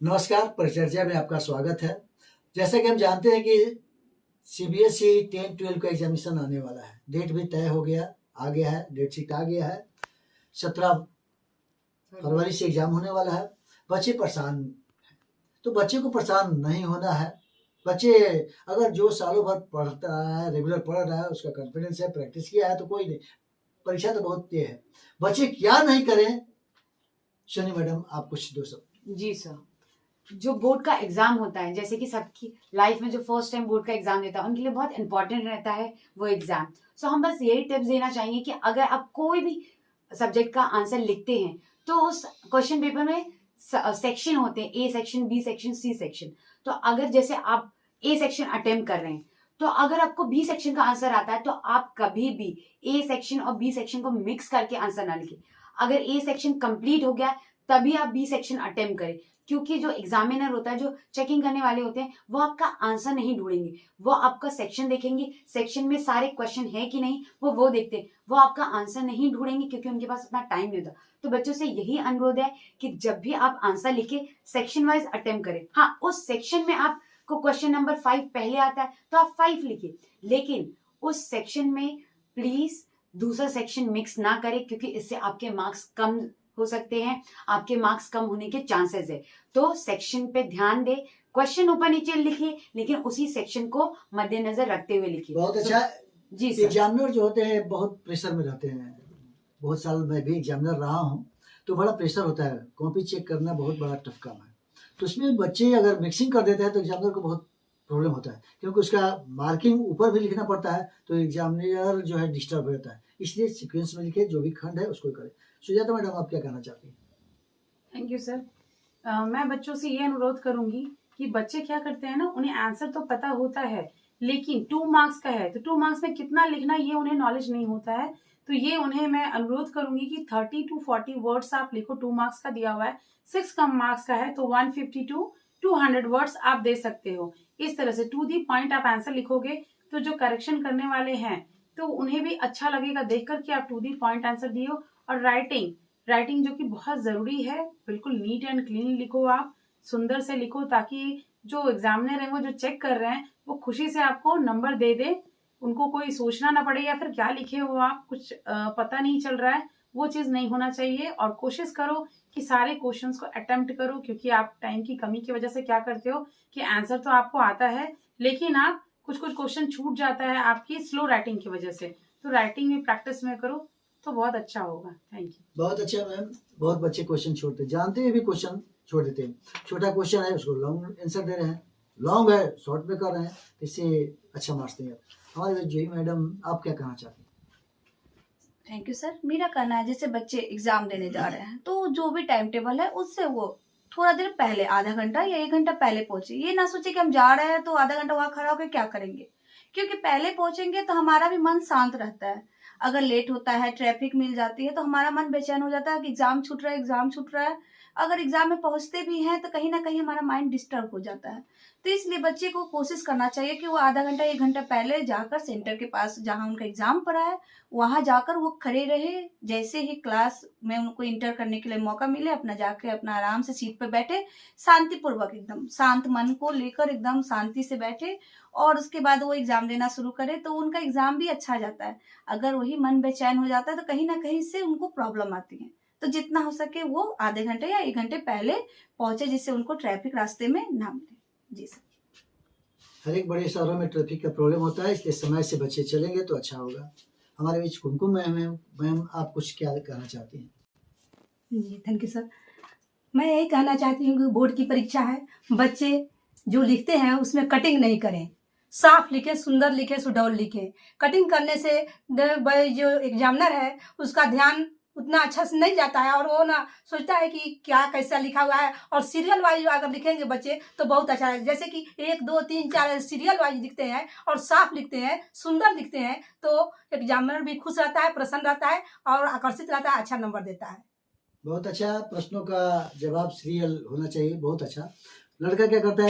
नमस्कार, परिचर्चा में आपका स्वागत है। जैसा कि हम जानते हैं कि सीबीएसई 10-12 का एग्जामिनेशन आने वाला है। डेट भी तय हो गया, आ गया है, डेट शीट आ गया है। 17 फरवरी से एग्जाम होने वाला है। बच्चे परेशान हैं, तो बच्चे को परेशान नहीं होना है। बच्चे अगर जो सालों भर पढ़ता है, रेगुलर पढ़ रहा है, उसका कॉन्फिडेंस है, प्रैक्टिस किया है तो कोई नहीं। परीक्षा तो बहुत ये है। बच्चे क्या नहीं करें, सुनिए मैडम आप कुछ दो शब्द। जी सर, जो बोर्ड का एग्जाम होता है, जैसे कि सबकी लाइफ में जो फर्स्ट टाइम बोर्ड का एग्जाम देता है उनके लिए बहुत इंपॉर्टेंट रहता है वो एग्जाम। सो हम बस यही टिप्स देना चाहेंगे कि अगर आप कोई भी सब्जेक्ट का आंसर लिखते हैं तो उस क्वेश्चन पेपर में सेक्शन होते हैं, A section, B section, C section. तो अगर जैसे आप ए सेक्शन अटेम्प्ट कर रहे हैं तो अगर आपको बी सेक्शन का आंसर आता है तो आप कभी भी ए सेक्शन और बी सेक्शन को मिक्स करके आंसर ना लिखें। अगर ए सेक्शन कंप्लीट हो गया तभी आप बी सेक्शन अटेम्प्ट करें, क्योंकि जो एग्जामिनर होता है, जो चेकिंग करने वाले होते हैं, वो आपका आंसर नहीं ढूंढेंगे, वो आपका सेक्शन देखेंगे, सेक्शन में सारे क्वेश्चन है कि नहीं वो देखते हैं, वो आपका आंसर नहीं ढूंढेंगे क्योंकि उनके पास इतना टाइम नहीं होता। तो बच्चों से यही अनुरोध है कि जब भी आप आंसर लिखे सेक्शन वाइज अटेम्प्ट करें। हाँ, उस सेक्शन में आपको क्वेश्चन नंबर 5 पहले आता है तो आप 5 लिखिए, लेकिन उस सेक्शन में प्लीज दूसरा सेक्शन मिक्स ना करें, क्योंकि इससे आपके मार्क्स कम हो सकते हैं, आपके मार्क्स कम होने के चांसेस है। तो सेक्शन पे ध्यान दे, क्वेश्चन ऊपर नीचे लिखिए, लेकिन उसी सेक्शन को मद्देनजर रखते हुए लिखिए। बहुत अच्छा। जी सर। एग्जामिनर जो होते हैं बहुत प्रेशर में रहते हैं। बहुत साल मैं भी एग्जामिनर रहा हूँ, तो बड़ा प्रेशर होता है। कॉपी चेक करना बहुत बड़ा टफ काम है। तो उसमें बच्चे अगर मिक्सिंग कर देते हैं तो एग्जामिनर को बहुत प्रॉब्लम होता है, क्योंकि उसका मार्किंग ऊपर भी लिखना पड़ता है, तो एग्जामिनर जो है डिस्टर्ब हो जाता है। इसलिए सीक्वेंस में लिखे, जो भी खंड है उसको करें। सुजाता मैडम आप क्या कहना चाहती हैं? Thank you sir. मैं बच्चों से ये अनुरोध करूंगी कि बच्चे क्या करते हैं ना, उन्हें आंसर तो पता होता है लेकिन 2 मार्क्स का है तो 2 मार्क्स में कितना लिखना ये उन्हें नॉलेज नहीं होता है। तो ये उन्हें मैं अनुरोध करूंगी कि 30 to 40 वर्ड्स आप लिखो। 2 मार्क्स का दिया हुआ है, 6 कम मार्क्स का है तो 150 to 200 वर्ड्स आप दे सकते हो। इस तरह से टू दी पॉइंट आप आंसर लिखोगे तो जो करेक्शन करने वाले हैं तो उन्हें भी अच्छा लगेगा देखकर कि आप टू दी पॉइंट आंसर दिए हो। और राइटिंग जो कि बहुत जरूरी है, बिल्कुल नीट एंड क्लीन लिखो, आप सुंदर से लिखो, ताकि जो एग्जामिनर है वो जो चेक कर रहे हैं वो खुशी से आपको नंबर दे दे, उनको कोई सोचना ना पड़े या फिर क्या लिखे हो आप, कुछ पता नहीं चल रहा है, वो चीज नहीं होना चाहिए। और कोशिश करो कि सारे क्वेश्चंस को अटेम्प्ट करो, क्योंकि आप टाइम की कमी की वजह से क्या करते हो कि आंसर तो आपको आता है लेकिन आप कुछ क्वेश्चन छूट जाता है आपकी स्लो राइटिंग की वजह से। तो राइटिंग में प्रैक्टिस में करो तो बहुत अच्छा होगा। Thank you. बहुत अच्छा मैम। बहुत बच्चे क्वेश्चन छोड़ते हैं, जानते हुए भी क्वेश्चन छोड़ देते हैं। छोटा क्वेश्चन है उसको लॉन्ग आंसर दे रहे हैं, लॉन्ग है शॉर्ट में कर रहे हैं, इससे अच्छा मार्क्स नहीं आता। हमारे जोई मैडम आप क्या कहना चाहती हैं? Thank you sir. मेरा कहना है जैसे बच्चे एग्जाम देने जा रहे हैं तो जो भी टाइम टेबल है उससे वो थोड़ा देर पहले, आधा घंटा या 1 घंटा पहले पहुंचे। ये ना सोचे कि हम जा रहे हैं तो आधा घंटा वहां खड़ा होकर क्या करेंगे, क्योंकि पहले पहुंचेंगे तो हमारा भी मन शांत रहता है। अगर लेट होता है, ट्रैफिक मिल जाती है तो हमारा मन बेचैन हो जाता है कि एग्जाम छूट रहा है, एग्जाम छूट रहा है। अगर एग्जाम में पहुंचते भी हैं तो कहीं ना कहीं हमारा माइंड डिस्टर्ब हो जाता है। तो इसलिए बच्चे को कोशिश करना चाहिए कि वो आधा घंटा 1 घंटा पहले जाकर सेंटर के पास जहां उनका एग्जाम पड़ा है वहां जाकर वो खड़े रहे। जैसे ही क्लास में उनको इंटर करने के लिए मौका मिले, अपना जाके अपना आराम से सीट पर बैठे, शांतिपूर्वक एकदम शांत मन को लेकर एकदम शांति से बैठे और उसके बाद वो एग्जाम देना शुरू करे तो उनका एग्जाम भी अच्छा जाता है। अगर वही मन बेचैन हो जाता है तो कहीं ना कहीं से उनको प्रॉब्लम आती है। तो जितना हो सके वो आधे घंटे या 1 घंटे पहले पहुंचे, जिससे उनको ट्रैफिक रास्ते में ना मिले। जी सर। हर एक बड़े शहरों में ट्रैफिक का प्रॉब्लम होता है, इसलिए समय से बच्चे चलेंगे तो अच्छा होगा। हमारे बीच कुमकुम मैम है। मैम आप कुछ क्या कहना चाहती हैं? जी थैंक यू सर। मैं यही कहना चाहती हूँ कि बोर्ड की परीक्षा है, बच्चे जो लिखते हैं उसमें कटिंग नहीं करें, साफ लिखे, सुंदर लिखे, सुडौल लिखे। कटिंग करने से जो एग्जामिनर है उसका ध्यान उतना अच्छा से नहीं जाता है और वो ना सोचता है कि क्या कैसा लिखा हुआ है। और सीरियल वाइज अगर लिखेंगे बच्चे तो बहुत अच्छा है, जैसे कि 1 2 3 4 सीरियल वाइज लिखते हैं और साफ लिखते हैं, सुंदर लिखते हैं, तो एग्जामिनर भी खुश रहता है, प्रसन्न रहता है और आकर्षित रहता है, अच्छा नंबर देता है। बहुत अच्छा। प्रश्नों का जवाब सीरियल होना चाहिए। बहुत अच्छा। लड़का क्या करता है?